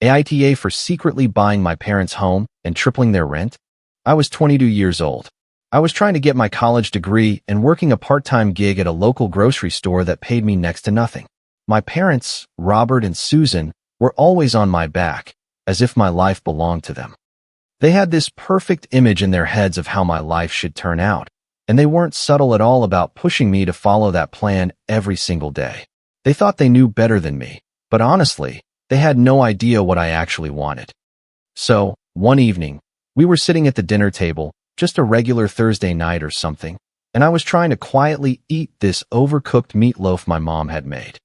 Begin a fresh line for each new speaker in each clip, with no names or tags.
AITA for secretly buying my parents' home and tripling their rent? I was 22 years old. I was trying to get my college degree and working a part-time gig at a local grocery store that paid me next to nothing. My parents, Robert and Susan, were always on my back, as if my life belonged to them. They had this perfect image in their heads of how my life should turn out, and they weren't subtle at all about pushing me to follow that plan every single day. They thought they knew better than me, but honestly, they had no idea what I actually wanted. So, one evening, we were sitting at the dinner table, just a regular Thursday night or something, and I was trying to quietly eat this overcooked meatloaf my mom had made.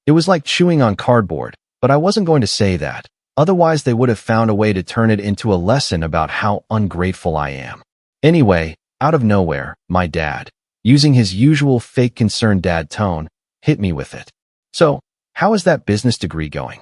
It was like chewing on cardboard, but I wasn't going to say that. Otherwise, they would have found a way to turn it into a lesson about how ungrateful I am. Anyway, out of nowhere, my dad, using his usual fake concerned dad tone, hit me with it. So, how is that business degree going?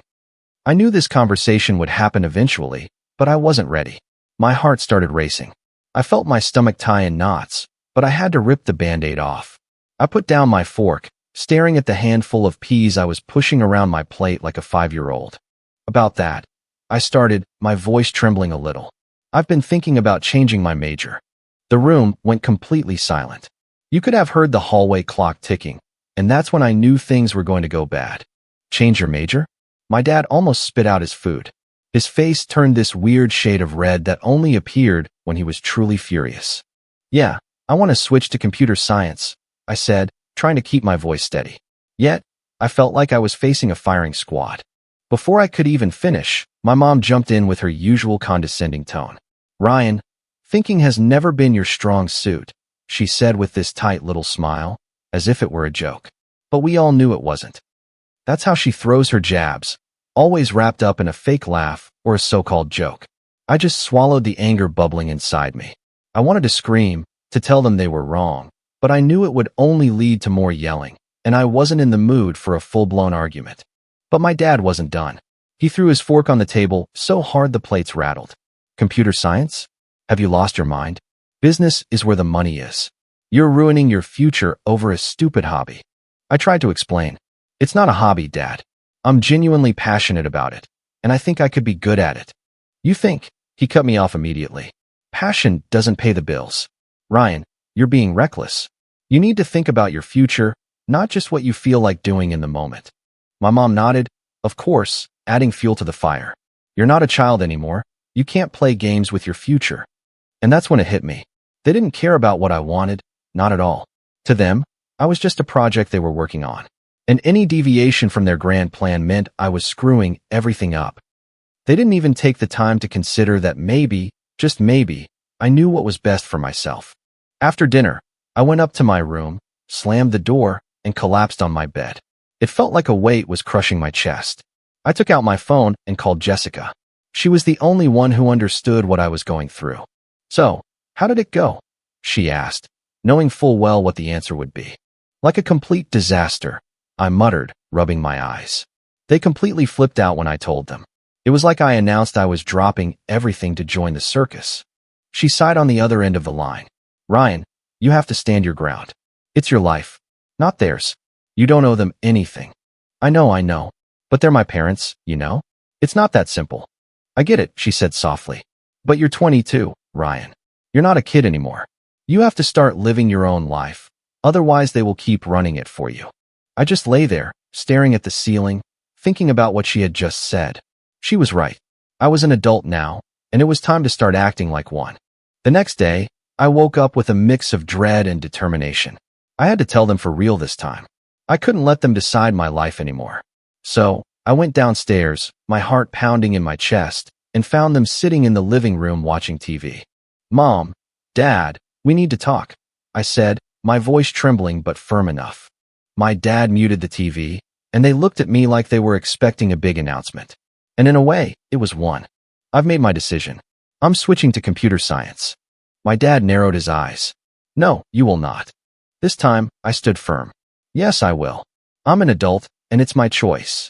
I knew this conversation would happen eventually, but I wasn't ready. My heart started racing. I felt my stomach tie in knots, but I had to rip the Band-Aid off. I put down my fork, staring at the handful of peas I was pushing around my plate like a 5-year-old. About that, I started, my voice trembling a little. I've been thinking about changing my major. The room went completely silent. You could have heard the hallway clock ticking, and that's when I knew things were going to go bad. Change your major? My dad almost spit out his food. His face turned this weird shade of red that only appeared when he was truly furious. Yeah, I want to switch to computer science, I said, trying to keep my voice steady. Yet, I felt like I was facing a firing squad. Before I could even finish, my mom jumped in with her usual condescending tone. Ryan, thinking has never been your strong suit, she said with this tight little smile, as if it were a joke. But we all knew it wasn't. That's how she throws her jabs, always wrapped up in a fake laugh or a so-called joke. I just swallowed the anger bubbling inside me. I wanted to scream, to tell them they were wrong, but I knew it would only lead to more yelling, and I wasn't in the mood for a full-blown argument. But my dad wasn't done. He threw his fork on the table so hard the plates rattled. Computer science? Have you lost your mind? Business is where the money is. You're ruining your future over a stupid hobby. I tried to explain. It's not a hobby, Dad. I'm genuinely passionate about it, and I think I could be good at it. You think? He cut me off immediately. Passion doesn't pay the bills. Ryan, you're being reckless. You need to think about your future, not just what you feel like doing in the moment. My mom nodded, of course, adding fuel to the fire. You're not a child anymore. You can't play games with your future. And that's when it hit me. They didn't care about what I wanted, not at all. To them, I was just a project they were working on. And any deviation from their grand plan meant I was screwing everything up. They didn't even take the time to consider that maybe, just maybe, I knew what was best for myself. After dinner, I went up to my room, slammed the door, and collapsed on my bed. It felt like a weight was crushing my chest. I took out my phone and called Jessica. She was the only one who understood what I was going through. So, how did it go? She asked, knowing full well what the answer would be. Like a complete disaster, I muttered, rubbing my eyes. They completely flipped out when I told them. It was like I announced I was dropping everything to join the circus. She sighed on the other end of the line. Ryan, you have to stand your ground. It's your life, not theirs. You don't owe them anything. I know, but they're my parents, you know? It's not that simple. I get it, she said softly. But you're 22, Ryan. You're not a kid anymore. You have to start living your own life. Otherwise, they will keep running it for you. I just lay there, staring at the ceiling, thinking about what she had just said. She was right. I was an adult now, and it was time to start acting like one. The next day, I woke up with a mix of dread and determination. I had to tell them for real this time. I couldn't let them decide my life anymore. So, I went downstairs, my heart pounding in my chest, and found them sitting in the living room watching TV. Mom, Dad, we need to talk, I said, my voice trembling but firm enough. My dad muted the TV, and they looked at me like they were expecting a big announcement. And in a way, it was one. I've made my decision. I'm switching to computer science. My dad narrowed his eyes. No, you will not. This time, I stood firm. Yes, I will. I'm an adult, and it's my choice.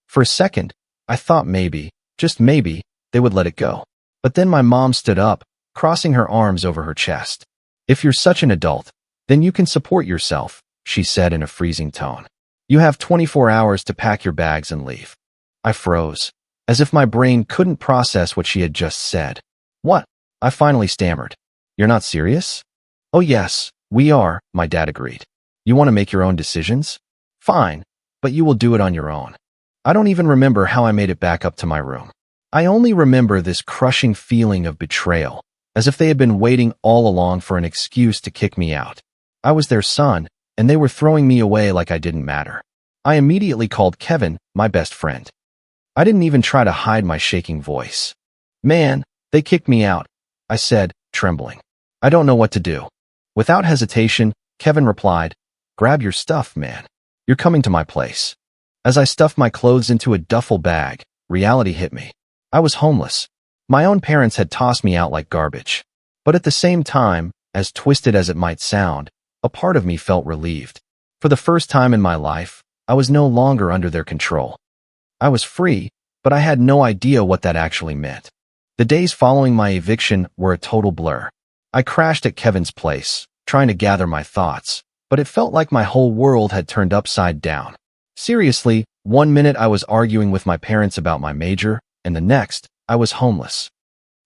For a second, I thought maybe, just maybe, they would let it go. But then my mom stood up, crossing her arms over her chest. If you're such an adult, then you can support yourself, she said in a freezing tone. You have 24 hours to pack your bags and leave. I froze. as if my brain couldn't process what she had just said. What? I finally stammered. You're not serious? Oh yes, we are, my dad agreed. You want to make your own decisions? Fine, but you will do it on your own. I don't even remember how I made it back up to my room. I only remember this crushing feeling of betrayal, as if they had been waiting all along for an excuse to kick me out. I was their son, and they were throwing me away like I didn't matter. I immediately called Kevin, my best friend. I didn't even try to hide my shaking voice. Man, they kicked me out, I said, trembling. I don't know what to do. Without hesitation, Kevin replied, grab your stuff, man. You're coming to my place. As I stuffed my clothes into a duffel bag, reality hit me. I was homeless. My own parents had tossed me out like garbage. But at the same time, as twisted as it might sound, a part of me felt relieved. For the first time in my life, I was no longer under their control. I was free, but I had no idea what that actually meant. The days following my eviction were a total blur. I crashed at Kevin's place, trying to gather my thoughts, but it felt like my whole world had turned upside down. Seriously, one minute I was arguing with my parents about my major, and the next, I was homeless.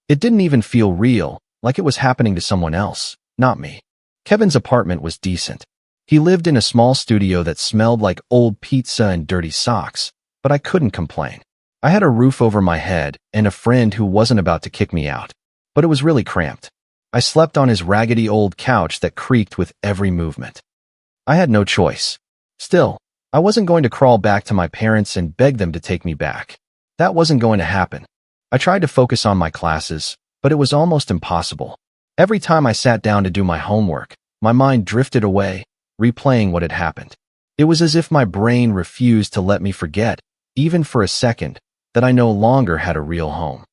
It didn't even feel real, like it was happening to someone else, not me. Kevin's apartment was decent. He lived in a small studio that smelled like old pizza and dirty socks, but I couldn't complain. I had a roof over my head and a friend who wasn't about to kick me out, but it was really cramped. I slept on his raggedy old couch that creaked with every movement. I had no choice. Still, I wasn't going to crawl back to my parents and beg them to take me back. That wasn't going to happen. I tried to focus on my classes, but it was almost impossible. Every time I sat down to do my homework, my mind drifted away, replaying what had happened. It was as if my brain refused to let me forget, even for a second, that I no longer had a real home.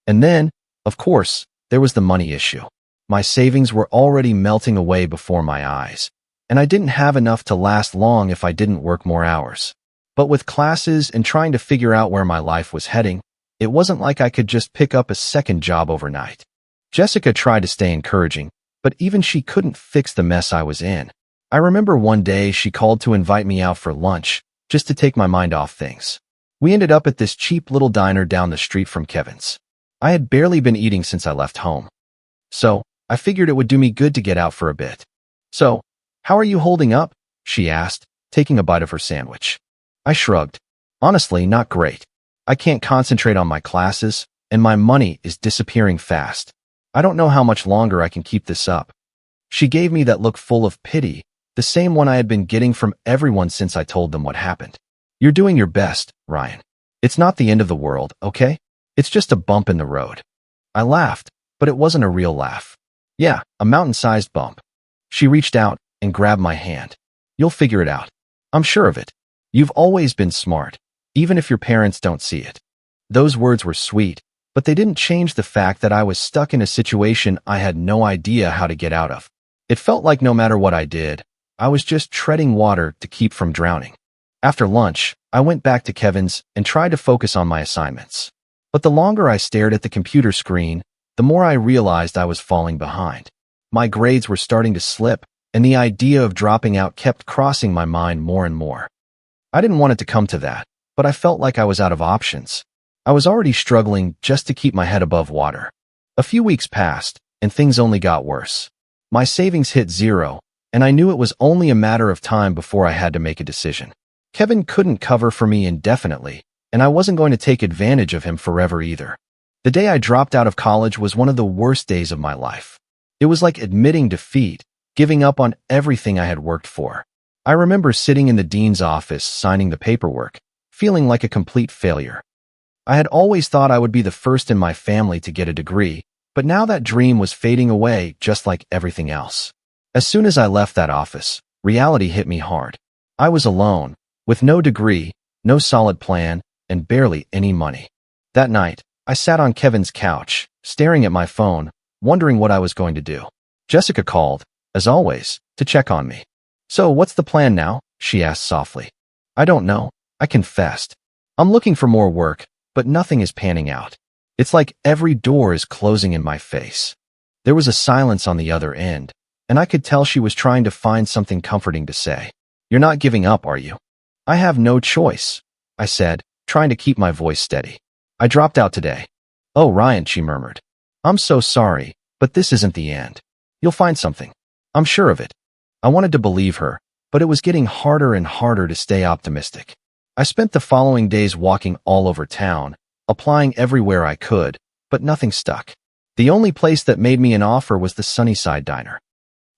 And then, of course, there was the money issue. My savings were already melting away before my eyes, and I didn't have enough to last long if I didn't work more hours. But with classes and trying to figure out where my life was heading, it wasn't like I could just pick up a second job overnight. Jessica tried to stay encouraging, but even she couldn't fix the mess I was in. I remember one day she called to invite me out for lunch, just to take my mind off things. We ended up at this cheap little diner down the street from Kevin's. I had barely been eating since I left home. So, I figured it would do me good to get out for a bit. So, how are you holding up? She asked, taking a bite of her sandwich. I shrugged. Honestly, not great. I can't concentrate on my classes, and my money is disappearing fast. I don't know how much longer I can keep this up. She gave me that look full of pity, the same one I had been getting from everyone since I told them what happened. You're doing your best, Ryan. It's not the end of the world, okay? It's just a bump in the road. I laughed, but it wasn't a real laugh. Yeah, a mountain-sized bump. She reached out and grabbed my hand. You'll figure it out. I'm sure of it. You've always been smart, even if your parents don't see it. Those words were sweet, but they didn't change the fact that I was stuck in a situation I had no idea how to get out of. It felt like no matter what I did, I was just treading water to keep from drowning. After lunch, I went back to Kevin's and tried to focus on my assignments. But the longer I stared at the computer screen, the more I realized I was falling behind. My grades were starting to slip, and the idea of dropping out kept crossing my mind more and more. I didn't want it to come to that, but I felt like I was out of options. I was already struggling just to keep my head above water. A few weeks passed, and things only got worse. My savings hit zero, and I knew it was only a matter of time before I had to make a decision. Kevin couldn't cover for me indefinitely, and I wasn't going to take advantage of him forever either. The day I dropped out of college was one of the worst days of my life. It was like admitting defeat, giving up on everything I had worked for. I remember sitting in the dean's office signing the paperwork, feeling like a complete failure. I had always thought I would be the first in my family to get a degree, but now that dream was fading away just like everything else. As soon as I left that office, reality hit me hard. I was alone, with no degree, no solid plan, and barely any money. That night, I sat on Kevin's couch, staring at my phone, wondering what I was going to do. Jessica called, as always, to check on me. So what's the plan now? She asked softly. I don't know, I confessed. I'm looking for more work, but nothing is panning out. It's like every door is closing in my face. There was a silence on the other end, and I could tell she was trying to find something comforting to say. You're not giving up, are you? I have no choice, I said, trying to keep my voice steady. I dropped out today. Oh, Ryan, she murmured. I'm so sorry, but this isn't the end. You'll find something. I'm sure of it. I wanted to believe her, but it was getting harder and harder to stay optimistic. I spent the following days walking all over town, applying everywhere I could, but nothing stuck. The only place that made me an offer was the Sunnyside Diner.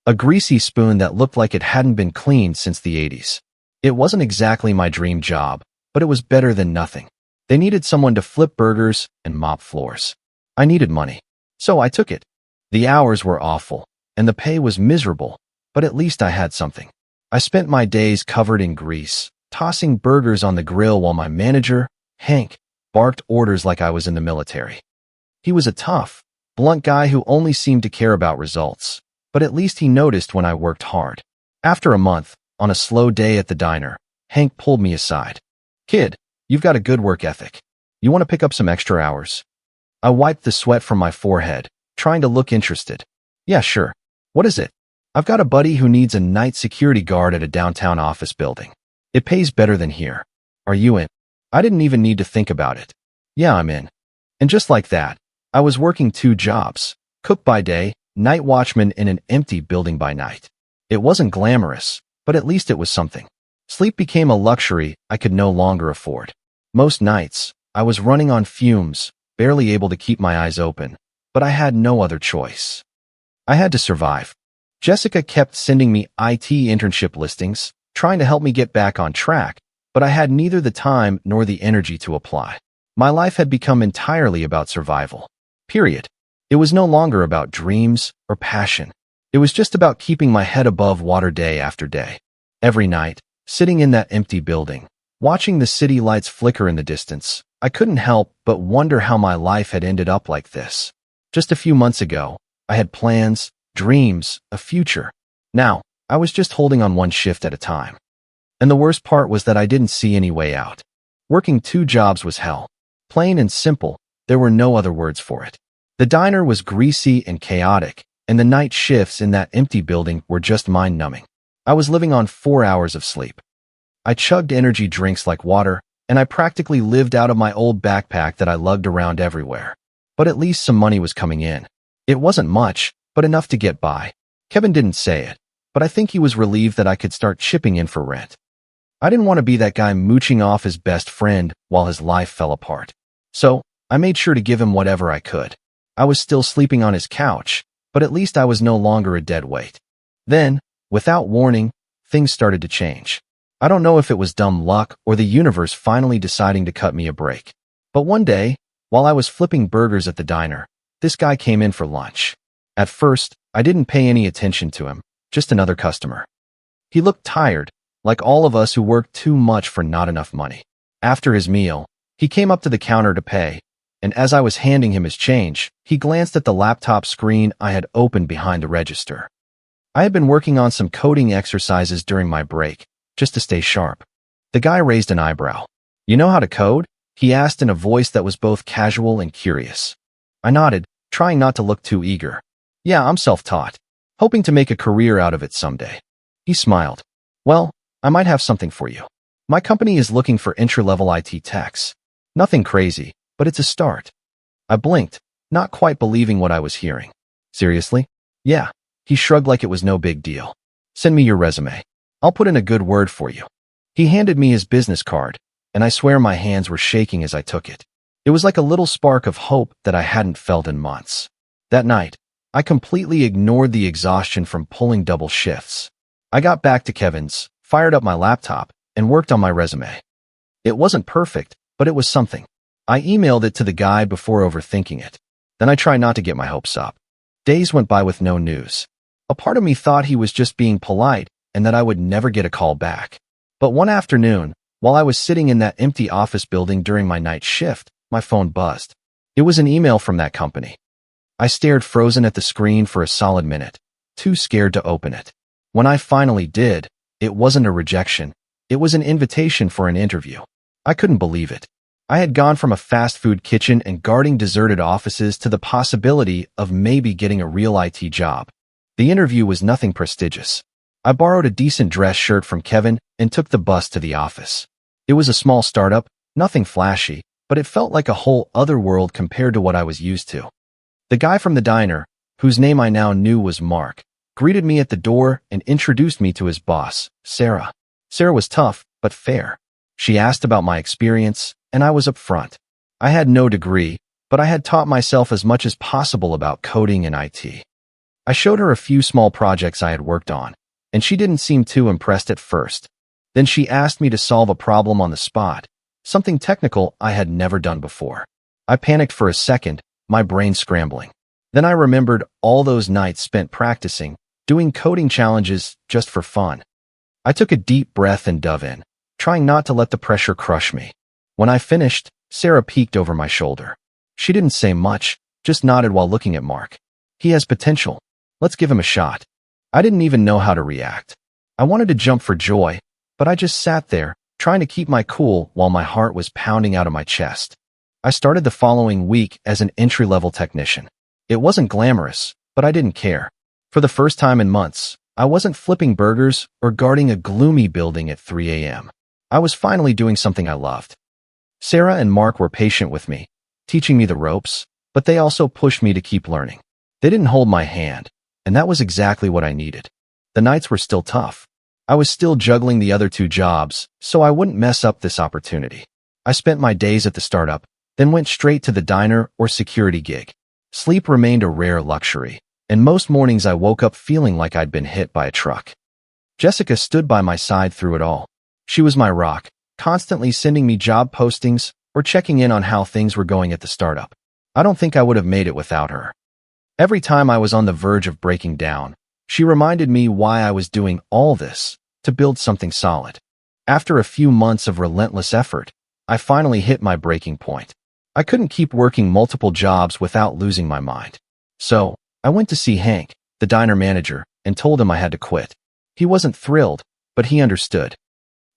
A greasy spoon that looked like it hadn't been cleaned since the 80s. It wasn't exactly my dream job, but it was better than nothing. They needed someone to flip burgers and mop floors. I needed money, so I took it. The hours were awful, and the pay was miserable, but at least I had something. I spent my days covered in grease, tossing burgers on the grill while my manager, Hank, barked orders like I was in the military. He was a tough, blunt guy who only seemed to care about results, but at least he noticed when I worked hard. After a month, on a slow day at the diner, Hank pulled me aside. Kid, you've got a good work ethic. You want to pick up some extra hours? I wiped the sweat from my forehead, trying to look interested. Yeah, sure. What is it? I've got a buddy who needs a night security guard at a downtown office building. It pays better than here. Are you in? I didn't even need to think about it. Yeah, I'm in. And just like that, I was working 2 jobs, cook by day, night watchman in an empty building by night. It wasn't glamorous, but at least it was something. Sleep became a luxury I could no longer afford. Most nights, I was running on fumes, barely able to keep my eyes open, but I had no other choice. I had to survive. Jessica kept sending me IT internship listings, trying to help me get back on track, but I had neither the time nor the energy to apply. My life had become entirely about survival. Period. It was no longer about dreams or passion. It was just about keeping my head above water day after day. Every night, sitting in that empty building, watching the city lights flicker in the distance, I couldn't help but wonder how my life had ended up like this. Just a few months ago, I had plans, dreams, a future. Now, I was just holding on one shift at a time. And the worst part was that I didn't see any way out. Working 2 jobs was hell. Plain and simple, there were no other words for it. The diner was greasy and chaotic, and the night shifts in that empty building were just mind-numbing. I was living on 4 hours of sleep. I chugged energy drinks like water, and I practically lived out of my old backpack that I lugged around everywhere. But at least some money was coming in. It wasn't much, but enough to get by. Kevin didn't say it, but I think he was relieved that I could start chipping in for rent. I didn't want to be that guy mooching off his best friend while his life fell apart. So, I made sure to give him whatever I could. I was still sleeping on his couch, but at least I was no longer a dead weight. Then, without warning, things started to change. I don't know if it was dumb luck or the universe finally deciding to cut me a break. But one day, while I was flipping burgers at the diner, this guy came in for lunch. At first, I didn't pay any attention to him, just another customer. He looked tired, like all of us who work too much for not enough money. After his meal, he came up to the counter to pay, and as I was handing him his change, he glanced at the laptop screen I had opened behind the register. I had been working on some coding exercises during my break, just to stay sharp. The guy raised an eyebrow. You know how to code? He asked in a voice that was both casual and curious. I nodded, trying not to look too eager. Yeah, I'm self-taught, hoping to make a career out of it someday. He smiled. Well, I might have something for you. My company is looking for entry-level IT techs. Nothing crazy, but it's a start. I blinked, not quite believing what I was hearing. Seriously? Yeah. He shrugged like it was no big deal. Send me your resume. I'll put in a good word for you. He handed me his business card, and I swear my hands were shaking as I took it. It was like a little spark of hope that I hadn't felt in months. That night, I completely ignored the exhaustion from pulling double shifts. I got back to Kevin's, fired up my laptop, and worked on my resume. It wasn't perfect, but it was something. I emailed it to the guy before overthinking it. Then I tried not to get my hopes up. Days went by with no news. A part of me thought he was just being polite and that I would never get a call back. But one afternoon, while I was sitting in that empty office building during my night shift, my phone buzzed. It was an email from that company. I stared frozen at the screen for a solid minute, too scared to open it. When I finally did, it wasn't a rejection. It was an invitation for an interview. I couldn't believe it. I had gone from a fast food kitchen and guarding deserted offices to the possibility of maybe getting a real IT job. The interview was nothing prestigious. I borrowed a decent dress shirt from Kevin and took the bus to the office. It was a small startup, nothing flashy, but it felt like a whole other world compared to what I was used to. The guy from the diner, whose name I now knew was Mark, greeted me at the door and introduced me to his boss, Sarah. Sarah was tough, but fair. She asked about my experience, and I was upfront. I had no degree, but I had taught myself as much as possible about coding and IT. I showed her a few small projects I had worked on, and she didn't seem too impressed at first. Then she asked me to solve a problem on the spot, something technical I had never done before. I panicked for a second, my brain scrambling. Then I remembered all those nights spent practicing, doing coding challenges just for fun. I took a deep breath and dove in, trying not to let the pressure crush me. When I finished, Sarah peeked over my shoulder. She didn't say much, just nodded while looking at Mark. He has potential. Let's give him a shot. I didn't even know how to react. I wanted to jump for joy, but I just sat there, trying to keep my cool while my heart was pounding out of my chest. I started the following week as an entry-level technician. It wasn't glamorous, but I didn't care. For the first time in months, I wasn't flipping burgers or guarding a gloomy building at 3 a.m. I was finally doing something I loved. Sarah and Mark were patient with me, teaching me the ropes, but they also pushed me to keep learning. They didn't hold my hand, and that was exactly what I needed. The nights were still tough. I was still juggling the other two jobs, so I wouldn't mess up this opportunity. I spent my days at the startup, then went straight to the diner or security gig. Sleep remained a rare luxury, and most mornings I woke up feeling like I'd been hit by a truck. Jessica stood by my side through it all. She was my rock, constantly sending me job postings or checking in on how things were going at the startup. I don't think I would have made it without her. Every time I was on the verge of breaking down, she reminded me why I was doing all this, to build something solid. After a few months of relentless effort, I finally hit my breaking point. I couldn't keep working multiple jobs without losing my mind. So, I went to see Hank, the diner manager, and told him I had to quit. He wasn't thrilled, but he understood.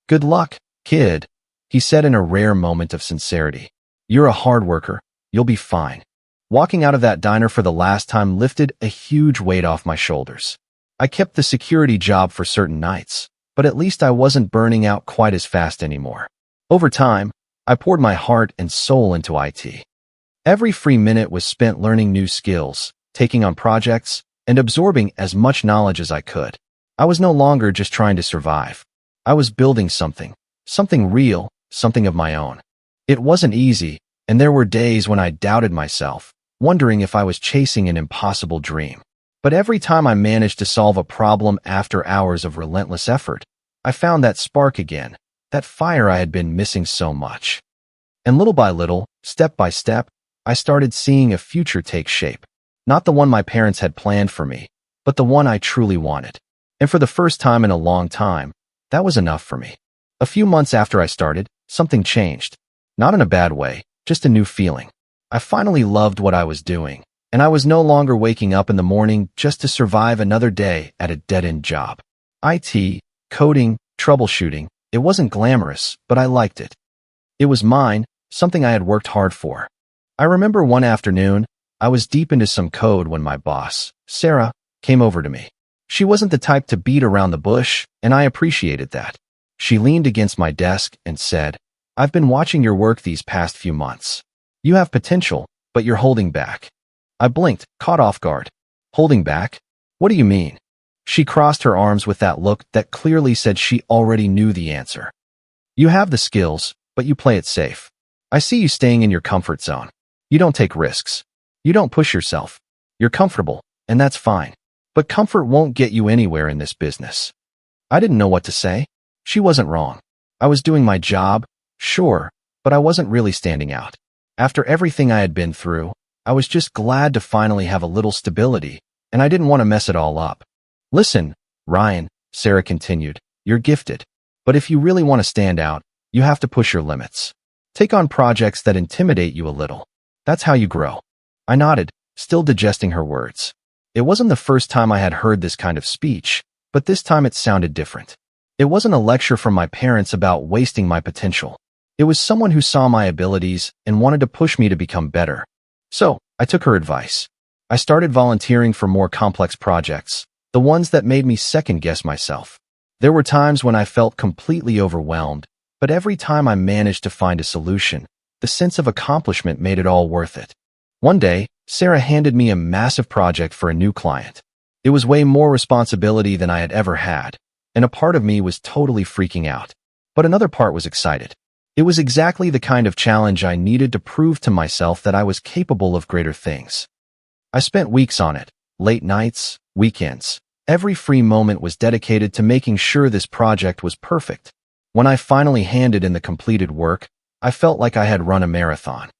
"Good luck, kid," he said in a rare moment of sincerity. "You're a hard worker. You'll be fine." Walking out of that diner for the last time lifted a huge weight off my shoulders. I kept the security job for certain nights, but at least I wasn't burning out quite as fast anymore. Over time, I poured my heart and soul into IT. Every free minute was spent learning new skills, taking on projects, and absorbing as much knowledge as I could. I was no longer just trying to survive. I was building something real, something of my own. It wasn't easy, and there were days when I doubted myself, wondering if I was chasing an impossible dream. But every time I managed to solve a problem after hours of relentless effort, I found that spark again, that fire I had been missing so much. And little by little, step by step, I started seeing a future take shape. Not the one my parents had planned for me, but the one I truly wanted. And for the first time in a long time, that was enough for me. A few months after I started, something changed. Not in a bad way, just a new feeling. I finally loved what I was doing, and I was no longer waking up in the morning just to survive another day at a dead-end job. IT, coding, troubleshooting, it wasn't glamorous, but I liked it. It was mine, something I had worked hard for. I remember one afternoon, I was deep into some code when my boss, Sarah, came over to me. She wasn't the type to beat around the bush, and I appreciated that. She leaned against my desk and said, "I've been watching your work these past few months. You have potential, but you're holding back." I blinked, caught off guard. "Holding back? What do you mean?" She crossed her arms with that look that clearly said she already knew the answer. "You have the skills, but you play it safe. I see you staying in your comfort zone. You don't take risks. You don't push yourself. You're comfortable, and that's fine. But comfort won't get you anywhere in this business." I didn't know what to say. She wasn't wrong. I was doing my job, sure, but I wasn't really standing out. After everything I had been through, I was just glad to finally have a little stability, and I didn't want to mess it all up. "Listen, Ryan," Sarah continued, "you're gifted. But if you really want to stand out, you have to push your limits. Take on projects that intimidate you a little. That's how you grow." I nodded, still digesting her words. It wasn't the first time I had heard this kind of speech, but this time it sounded different. It wasn't a lecture from my parents about wasting my potential. It was someone who saw my abilities and wanted to push me to become better. So, I took her advice. I started volunteering for more complex projects, the ones that made me second-guess myself. There were times when I felt completely overwhelmed, but every time I managed to find a solution, The sense of accomplishment made it all worth it. One day, Sarah handed me a massive project for a new client. It was way more responsibility than I had ever had, and a part of me was totally freaking out. But another part was excited. It was exactly the kind of challenge I needed to prove to myself that I was capable of greater things. I spent weeks on it, late nights, weekends. Every free moment was dedicated to making sure this project was perfect. When I finally handed in the completed work, I felt like I had run a marathon.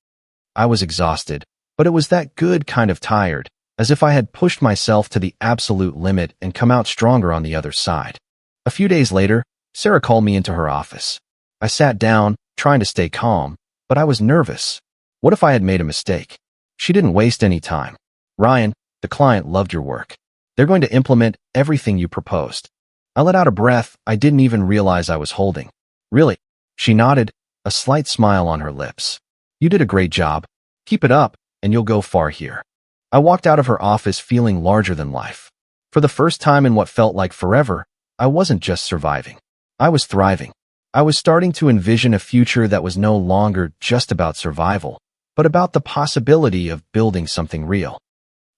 I was exhausted, but it was that good kind of tired, as if I had pushed myself to the absolute limit and come out stronger on the other side. A few days later, Sarah called me into her office. I sat down, trying to stay calm, but I was nervous. What if I had made a mistake? She didn't waste any time. Ryan, the client loved your work. They're going to implement everything you proposed. I let out a breath I didn't even realize I was holding. Really? She nodded, a slight smile on her lips. You did a great job. Keep it up, and you'll go far here. I walked out of her office feeling larger than life. For the first time in what felt like forever, I wasn't just surviving. I was thriving. I was starting to envision a future that was no longer just about survival, but about the possibility of building something real.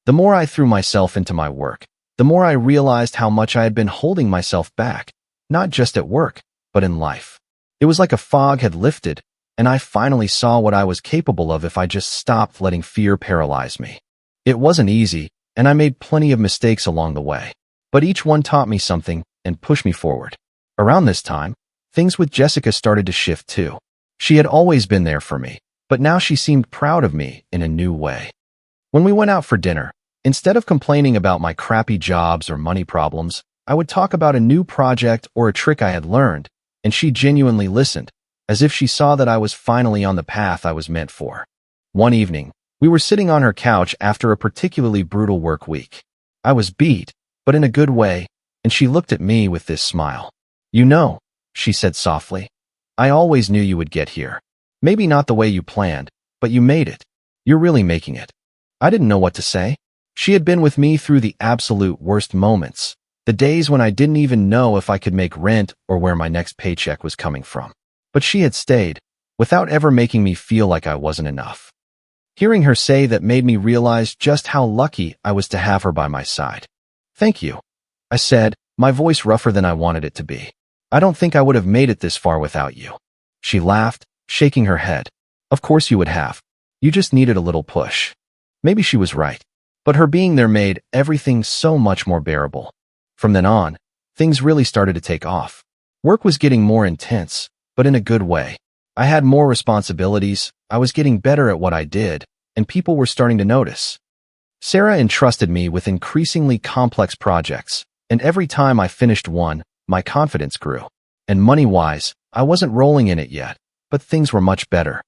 The more I threw myself into my work, the more I realized how much I had been holding myself back, not just at work, but in life. It was like a fog had lifted, and I finally saw what I was capable of if I just stopped letting fear paralyze me. It wasn't easy, and I made plenty of mistakes along the way, but each one taught me something and pushed me forward. Around this time, things with Jessica started to shift too. She had always been there for me, but now she seemed proud of me in a new way. When we went out for dinner, instead of complaining about my crappy jobs or money problems, I would talk about a new project or a trick I had learned, and she genuinely listened, as if she saw that I was finally on the path I was meant for. One evening, we were sitting on her couch after a particularly brutal work week. I was beat, but in a good way, and she looked at me with this smile. You know, she said softly, I always knew you would get here. Maybe not the way you planned, but you made it. You're really making it. I didn't know what to say. She had been with me through the absolute worst moments, the days when I didn't even know if I could make rent or where my next paycheck was coming from. But she had stayed, without ever making me feel like I wasn't enough. Hearing her say that made me realize just how lucky I was to have her by my side. Thank you, I said, my voice rougher than I wanted it to be. I don't think I would have made it this far without you. She laughed, shaking her head. Of course you would have. You just needed a little push. Maybe she was right, but her being there made everything so much more bearable. From then on, things really started to take off. Work was getting more intense, but in a good way. I had more responsibilities, I was getting better at what I did, and people were starting to notice. Sarah entrusted me with increasingly complex projects, and every time I finished one, my confidence grew. And money-wise, I wasn't rolling in it yet, but things were much better.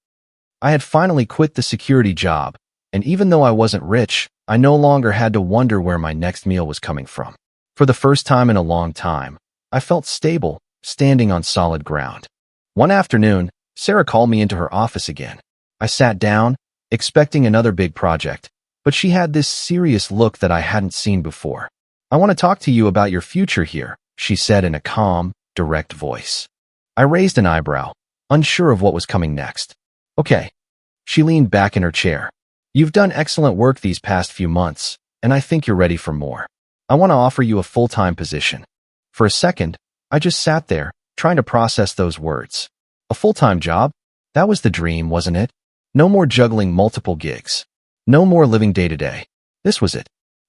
I had finally quit the security job, and even though I wasn't rich, I no longer had to wonder where my next meal was coming from. For the first time in a long time, I felt stable, standing on solid ground. One afternoon, Sarah called me into her office again. I sat down, expecting another big project, but she had this serious look that I hadn't seen before. I want to talk to you about your future here, she said in a calm, direct voice. I raised an eyebrow, unsure of what was coming next. Okay. She leaned back in her chair. You've done excellent work these past few months, and I think you're ready for more. I want to offer you a full-time position. For a second, I just sat there, trying to process those words. A full-time job? That was the dream, wasn't it? No more juggling multiple gigs. No more living day-to-day. This was it.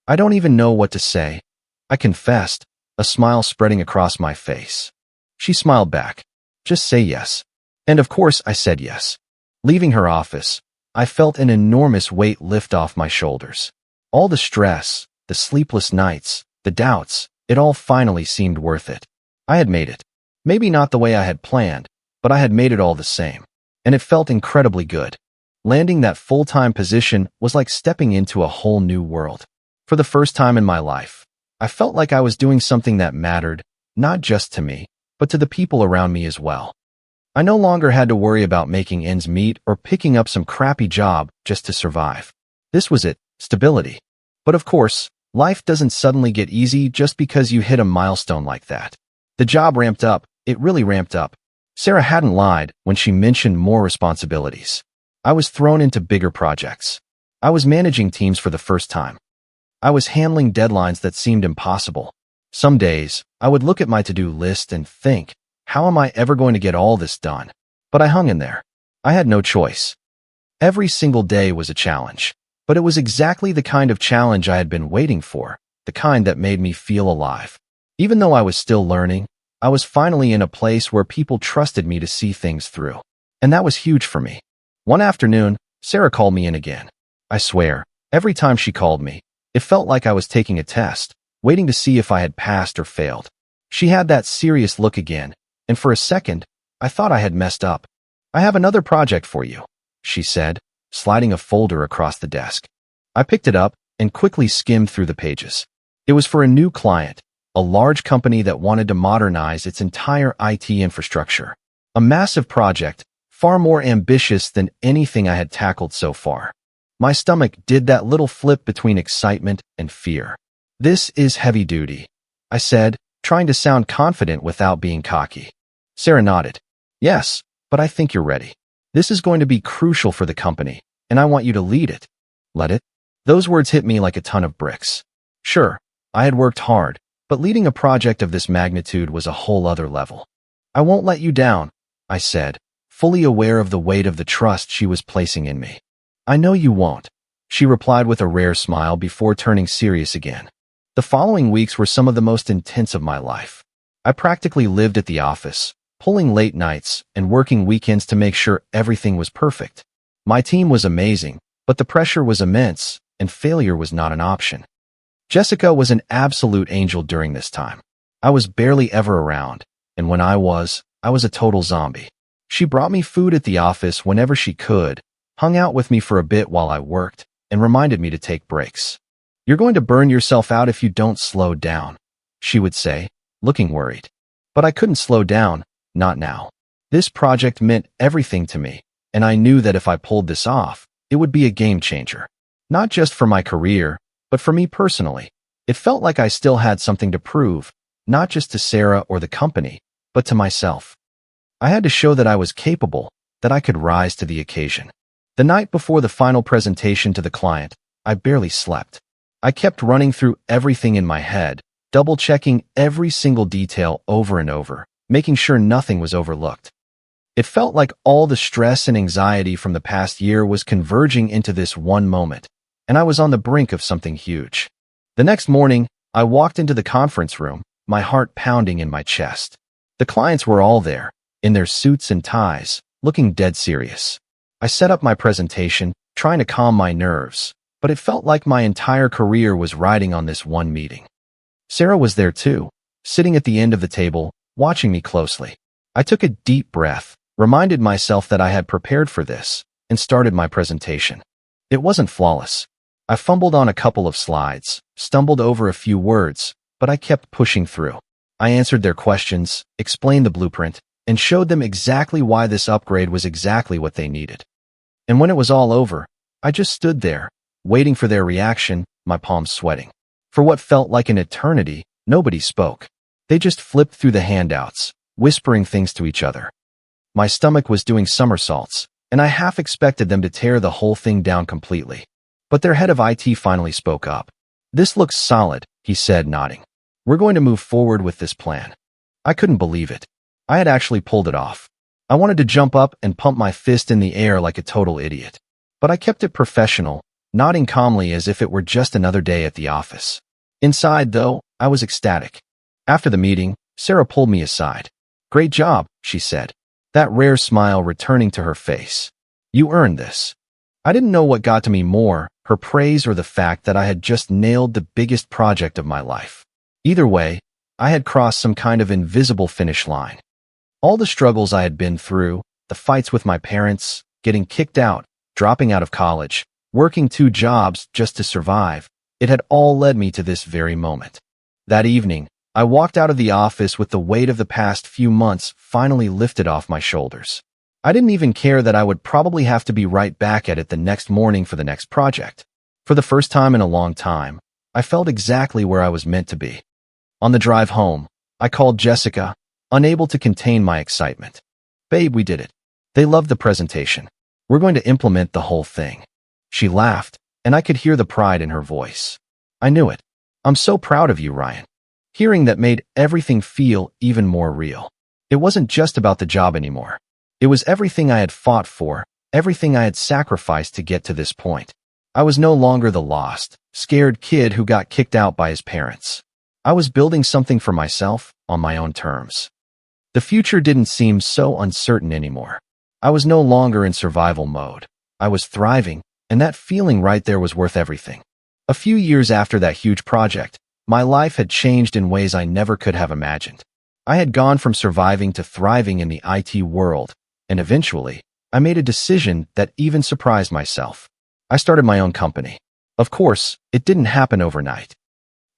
I don't even know what to say. I confessed, a smile spreading across my face. She smiled back. Just say yes. And of course I said yes. Leaving her office, I felt an enormous weight lift off my shoulders. All the stress, the sleepless nights, the doubts, it all finally seemed worth it. I had made it. Maybe not the way I had planned, but I had made it all the same. And it felt incredibly good. Landing that full-time position was like stepping into a whole new world. For the first time in my life, I felt like I was doing something that mattered, not just to me, but to the people around me as well. I no longer had to worry about making ends meet or picking up some crappy job just to survive. This was it, stability. But of course, life doesn't suddenly get easy just because you hit a milestone like that. The job ramped up, it really ramped up. Sarah hadn't lied when she mentioned more responsibilities. I was thrown into bigger projects. I was managing teams for the first time. I was handling deadlines that seemed impossible. Some days, I would look at my to-do list and think, how am I ever going to get all this done? But I hung in there. I had no choice. Every single day was a challenge, but it was exactly the kind of challenge I had been waiting for, the kind that made me feel alive. Even though I was still learning, I was finally in a place where people trusted me to see things through. And that was huge for me. One afternoon, Sarah called me in again. I swear, every time she called me, it felt like I was taking a test, waiting to see if I had passed or failed. She had that serious look again, and for a second, I thought I had messed up. "I have another project for you," she said, sliding a folder across the desk. I picked it up and quickly skimmed through the pages. It was for a new client, a large company that wanted to modernize its entire IT infrastructure. A massive project, far more ambitious than anything I had tackled so far. My stomach did that little flip between excitement and fear. "This is heavy duty," I said, trying to sound confident without being cocky. Sarah nodded. "Yes, but I think you're ready. This is going to be crucial for the company, and I want you to lead it." "Let it?" Those words hit me like a ton of bricks. Sure, I had worked hard, but leading a project of this magnitude was a whole other level. "I won't let you down," I said, fully aware of the weight of the trust she was placing in me. "I know you won't," she replied with a rare smile before turning serious again. The following weeks were some of the most intense of my life. I practically lived at the office, pulling late nights and working weekends to make sure everything was perfect. My team was amazing, but the pressure was immense, and failure was not an option. Jessica was an absolute angel during this time. I was barely ever around, and when I was a total zombie. She brought me food at the office whenever she could, hung out with me for a bit while I worked, and reminded me to take breaks. "You're going to burn yourself out if you don't slow down," she would say, looking worried. But I couldn't slow down, not now. This project meant everything to me, and I knew that if I pulled this off, it would be a game changer. Not just for my career, but for me personally. It felt like I still had something to prove, not just to Sarah or the company, but to myself. I had to show that I was capable, that I could rise to the occasion. The night before the final presentation to the client, I barely slept. I kept running through everything in my head, double-checking every single detail over and over, making sure nothing was overlooked. It felt like all the stress and anxiety from the past year was converging into this one moment, and I was on the brink of something huge. The next morning, I walked into the conference room, my heart pounding in my chest. The clients were all there, in their suits and ties, looking dead serious. I set up my presentation, trying to calm my nerves, but it felt like my entire career was riding on this one meeting. Sarah was there too, sitting at the end of the table, watching me closely. I took a deep breath, reminded myself that I had prepared for this, and started my presentation. It wasn't flawless. I fumbled on a couple of slides, stumbled over a few words, but I kept pushing through. I answered their questions, explained the blueprint, and showed them exactly why this upgrade was exactly what they needed. And when it was all over, I just stood there, waiting for their reaction, my palms sweating. For what felt like an eternity, nobody spoke. They just flipped through the handouts, whispering things to each other. My stomach was doing somersaults, and I half expected them to tear the whole thing down completely. But their head of IT finally spoke up. "This looks solid," he said, nodding. "We're going to move forward with this plan." I couldn't believe it. I had actually pulled it off. I wanted to jump up and pump my fist in the air like a total idiot. But I kept it professional, nodding calmly as if it were just another day at the office. Inside, though, I was ecstatic. After the meeting, Sarah pulled me aside. "Great job," she said, that rare smile returning to her face. "You earned this." I didn't know what got to me more, her praise or the fact that I had just nailed the biggest project of my life. Either way, I had crossed some kind of invisible finish line. All the struggles I had been through, the fights with my parents, getting kicked out, dropping out of college, working 2 jobs just to survive, it had all led me to this very moment. That evening, I walked out of the office with the weight of the past few months finally lifted off my shoulders. I didn't even care that I would probably have to be right back at it the next morning for the next project. For the first time in a long time, I felt exactly where I was meant to be. On the drive home, I called Jessica, unable to contain my excitement. "Babe, we did it." They loved the presentation. We're going to implement the whole thing." She laughed, and I could hear the pride in her voice. I knew it. "I'm so proud of you, Ryan." Hearing that made everything feel even more real. It wasn't just about the job anymore. It was everything I had fought for, everything I had sacrificed to get to this point. I was no longer the lost, scared kid who got kicked out by his parents. I was building something for myself on my own terms. The future didn't seem so uncertain anymore. I was no longer in survival mode. I was thriving, and that feeling right there was worth everything. A few years after that huge project, my life had changed in ways I never could have imagined. I had gone from surviving to thriving in the IT world, and eventually, I made a decision that even surprised myself. I started my own company. Of course, it didn't happen overnight.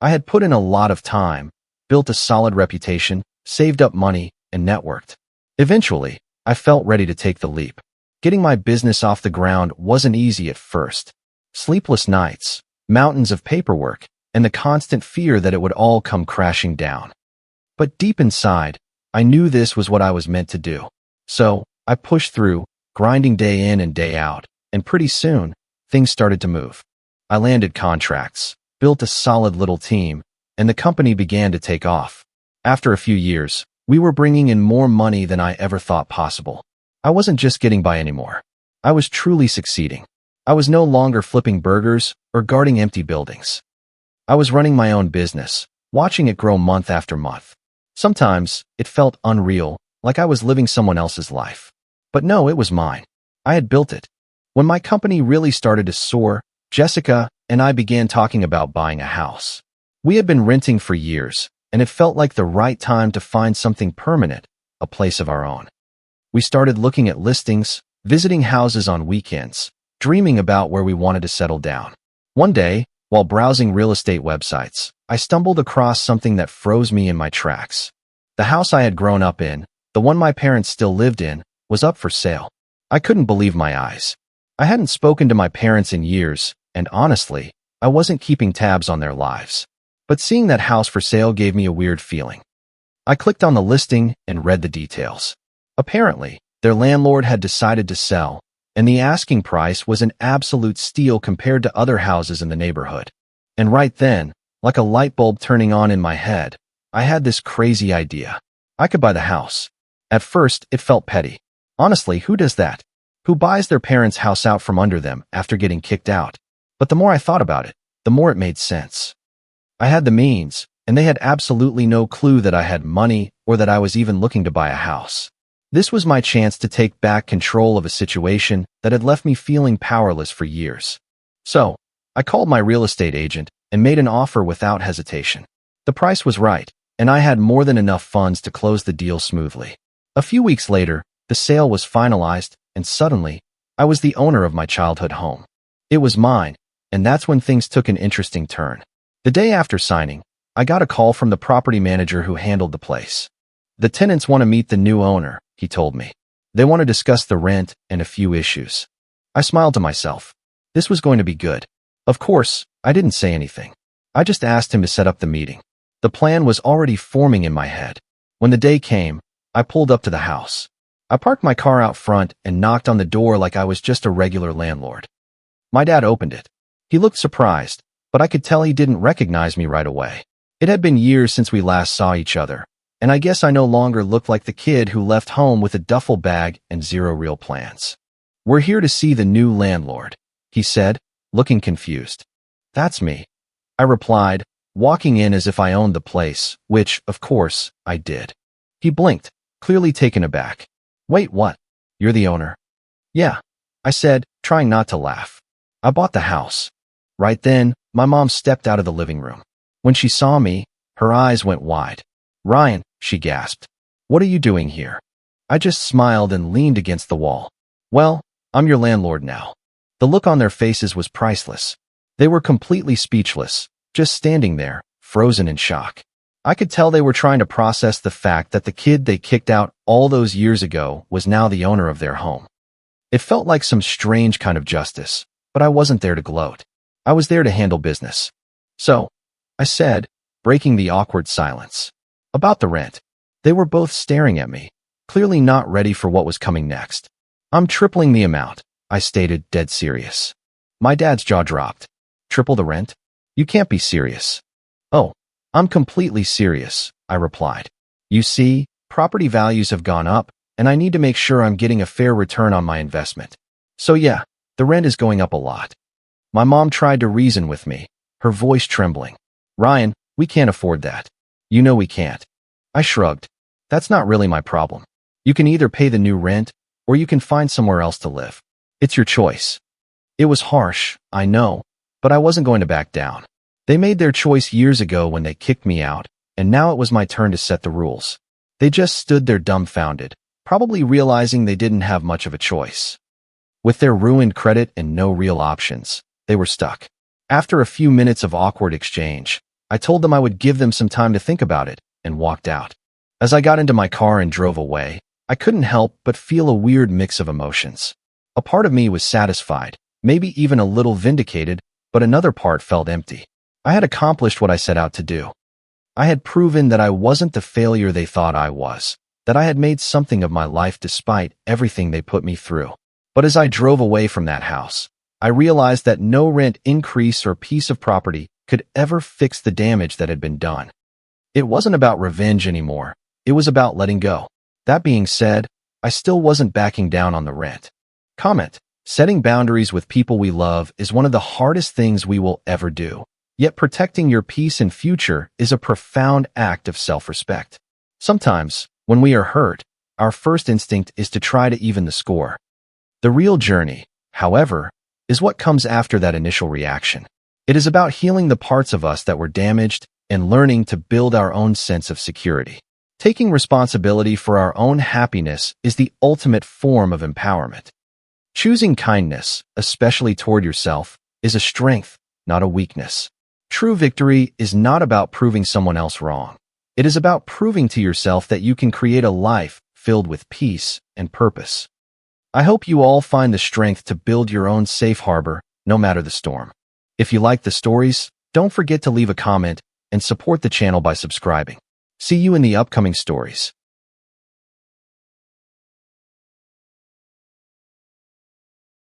I had put in a lot of time, built a solid reputation, saved up money, and networked. Eventually, I felt ready to take the leap. Getting my business off the ground wasn't easy at first. Sleepless nights, mountains of paperwork, and the constant fear that it would all come crashing down. But deep inside, I knew this was what I was meant to do. So, I pushed through, grinding day in and day out, and pretty soon, things started to move. I landed contracts, built a solid little team, and the company began to take off. After a few years, we were bringing in more money than I ever thought possible. I wasn't just getting by anymore. I was truly succeeding. I was no longer flipping burgers or guarding empty buildings. I was running my own business, watching it grow month after month. Sometimes, it felt unreal, like I was living someone else's life. But no, it was mine. I had built it. When my company really started to soar, Jessica and I began talking about buying a house. We had been renting for years, and it felt like the right time to find something permanent, a place of our own. We started looking at listings, visiting houses on weekends, dreaming about where we wanted to settle down. One day, while browsing real estate websites, I stumbled across something that froze me in my tracks. The house I had grown up in, the one my parents still lived in, was up for sale. I couldn't believe my eyes. I hadn't spoken to my parents in years, and honestly, I wasn't keeping tabs on their lives. But seeing that house for sale gave me a weird feeling. I clicked on the listing and read the details. Apparently, their landlord had decided to sell, and the asking price was an absolute steal compared to other houses in the neighborhood. And right then, like a light bulb turning on in my head, I had this crazy idea. I could buy the house. At first, it felt petty. Honestly, who does that? Who buys their parents' house out from under them after getting kicked out? But the more I thought about it, the more it made sense. I had the means, and they had absolutely no clue that I had money or that I was even looking to buy a house. This was my chance to take back control of a situation that had left me feeling powerless for years. So, I called my real estate agent and made an offer without hesitation. The price was right, and I had more than enough funds to close the deal smoothly. A few weeks later, the sale was finalized, and suddenly, I was the owner of my childhood home. It was mine, and that's when things took an interesting turn. The day after signing, I got a call from the property manager who handled the place. "The tenants want to meet the new owner," he told me. "They want to discuss the rent and a few issues." I smiled to myself. This was going to be good. Of course, I didn't say anything. I just asked him to set up the meeting. The plan was already forming in my head. When the day came, I pulled up to the house. I parked my car out front and knocked on the door like I was just a regular landlord. My dad opened it. He looked surprised, but I could tell he didn't recognize me right away. It had been years since we last saw each other, and I guess I no longer looked like the kid who left home with a duffel bag and zero real plans. "We're here to see the new landlord," he said, looking confused. "That's me," I replied, walking in as if I owned the place, which, of course, I did. He blinked, clearly taken aback. "Wait, what? You're the owner?" "Yeah," I said, trying not to laugh. "I bought the house." Right then, my mom stepped out of the living room. When she saw me, her eyes went wide. "Ryan," she gasped. "What are you doing here?" I just smiled and leaned against the wall. "Well, I'm your landlord now." The look on their faces was priceless. They were completely speechless, just standing there, frozen in shock. I could tell they were trying to process the fact that the kid they kicked out all those years ago was now the owner of their home. It felt like some strange kind of justice, but I wasn't there to gloat. I was there to handle business. "So," I said, breaking the awkward silence. "About the rent." They were both staring at me, clearly not ready for what was coming next. "I'm tripling the amount," I stated, dead serious. My dad's jaw dropped. Triple the rent? You can't be serious. Oh, I'm completely serious, I replied. You see, property values have gone up, and I need to make sure I'm getting a fair return on my investment. So yeah, the rent is going up a lot. My mom tried to reason with me, her voice trembling. Ryan, we can't afford that. You know we can't. I shrugged. That's not really my problem. You can either pay the new rent, or you can find somewhere else to live. It's your choice. It was harsh, I know, but I wasn't going to back down. They made their choice years ago when they kicked me out, and now it was my turn to set the rules. They just stood there dumbfounded, probably realizing they didn't have much of a choice. With their ruined credit and no real options, they were stuck. After a few minutes of awkward exchange, I told them I would give them some time to think about it, and walked out. As I got into my car and drove away, I couldn't help but feel a weird mix of emotions. A part of me was satisfied, maybe even a little vindicated, but another part felt empty. I had accomplished what I set out to do. I had proven that I wasn't the failure they thought I was, that I had made something of my life despite everything they put me through. But as I drove away from that house, I realized that no rent increase or piece of property could ever fix the damage that had been done. It wasn't about revenge anymore. It was about letting go. That being said, I still wasn't backing down on the rent. Comment: setting boundaries with people we love is one of the hardest things we will ever do. Yet protecting your peace and future is a profound act of self-respect. Sometimes, when we are hurt, our first instinct is to try to even the score. The real journey, however, is what comes after that initial reaction. It is about healing the parts of us that were damaged and learning to build our own sense of security. Taking responsibility for our own happiness is the ultimate form of empowerment. Choosing kindness, especially toward yourself, is a strength, not a weakness. True victory is not about proving someone else wrong. It is about proving to yourself that you can create a life filled with peace and purpose. I hope you all find the strength to build your own safe harbor, no matter the storm. If you like the stories, don't forget to leave a comment and support the channel by subscribing. See you in the upcoming stories.